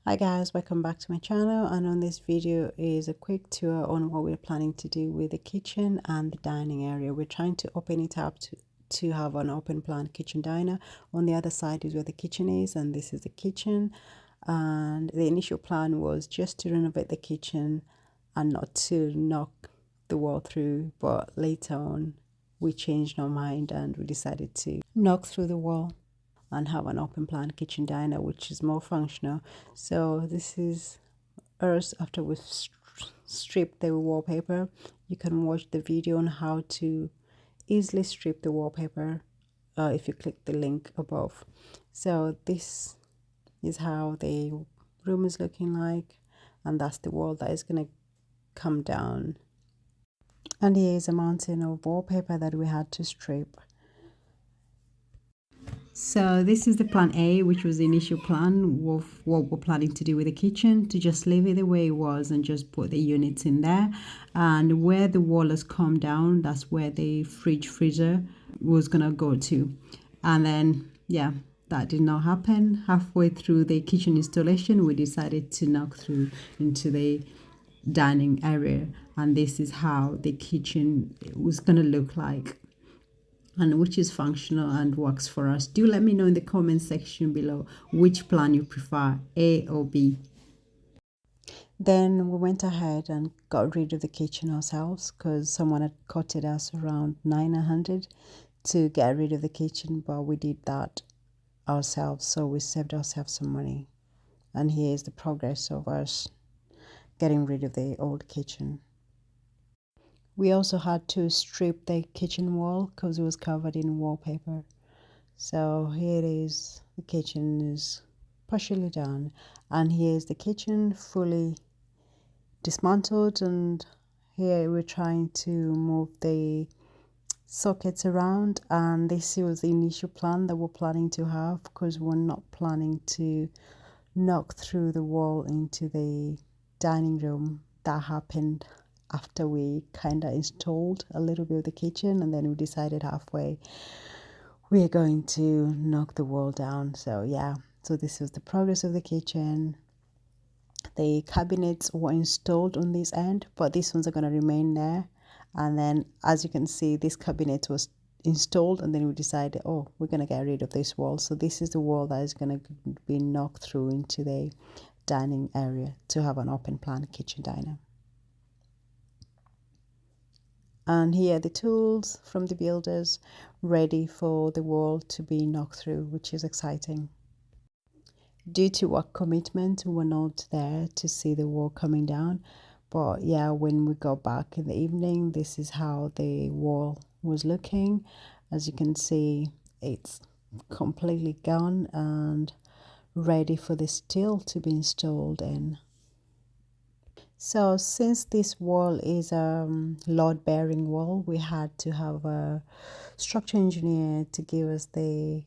Hi guys, welcome back to my channel, and on this video is a quick tour on what we're planning to do with the kitchen and the dining area. We're trying to open it up to have an open plan kitchen diner. On the other side is where the kitchen is, and this is the kitchen. And the initial plan was just to renovate the kitchen and not to knock the wall through, but later on we changed our mind and we decided to knock through the wall and have an open plan kitchen diner, which is more functional. So this is us after we've stripped the wallpaper. You can watch the video on how to easily strip the wallpaper if you click the link above. So this is how the room is looking like, and that's the wall that is going to come down. And here is a mountain of wallpaper that we had to strip. So this is the plan A, which was the initial plan of what we're planning to do with the kitchen, to just leave it the way it was and just put the units in there. And where the wall has come down, that's where the fridge freezer was gonna go to. And then yeah, that did not happen. Halfway through the kitchen installation, we decided to knock through into the dining area, and this is how the kitchen was gonna look like, and which is functional and works for us. Do let me know in the comment section below which plan you prefer, A or B. Then we went ahead and got rid of the kitchen ourselves because someone had quoted us around 900 to get rid of the kitchen, but we did that ourselves, so we saved ourselves some money. And here is the progress of us getting rid of the old kitchen. We also had to strip the kitchen wall because it was covered in wallpaper. So here it is, the kitchen is partially done, and here's the kitchen fully dismantled, and here we're trying to move the sockets around, and this was the initial plan that we're planning to have because we're not planning to knock through the wall into the dining room. That happened after we kind of installed a little bit of the kitchen, and then we decided halfway we're going to knock the wall down. So yeah, so this was the progress of the kitchen. The cabinets were installed on this end, but these ones are going to remain there. And then as you can see, this cabinet was installed, and then we decided, oh, we're going to get rid of this wall. So this is the wall that is going to be knocked through into the dining area to have an open plan kitchen diner. And here are the tools from the builders ready for the wall to be knocked through, which is exciting. Due to work commitment, we were not there to see the wall coming down, but yeah, when we got back in the evening, this is how the wall was looking. As you can see, it's completely gone and ready for the steel to be installed in. So since this wall is a load bearing wall, we had to have a structure engineer to give us the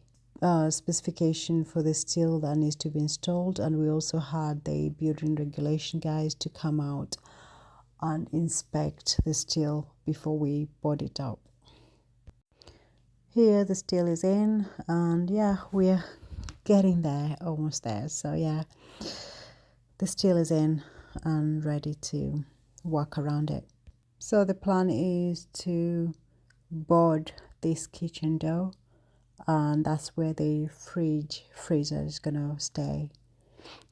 specification for the steel that needs to be installed, and we also had the building regulation guys to come out and inspect the steel before we board it up. Here the steel is in, and yeah, we're getting there, almost there. So yeah, the steel is in and ready to work around it. So the plan is to board this kitchen door, and that's where the freezer is gonna stay.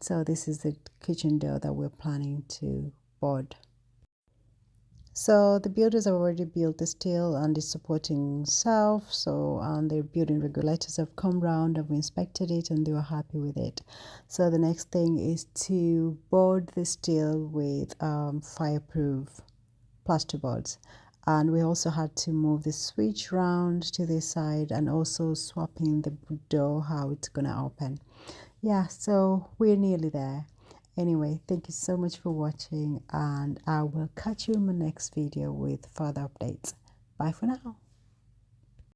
So this is the kitchen door that we're planning to board. So the builders have already built the steel and is supporting self. So the building regulators have come round and we inspected it and they were happy with it. So the next thing is to board the steel with fireproof plasterboards. And we also had to move the switch round to this side and also swapping the door, how it's gonna open. Yeah, so we're nearly there. Anyway, thank you so much for watching, and I will catch you in my next video with further updates. Bye for now.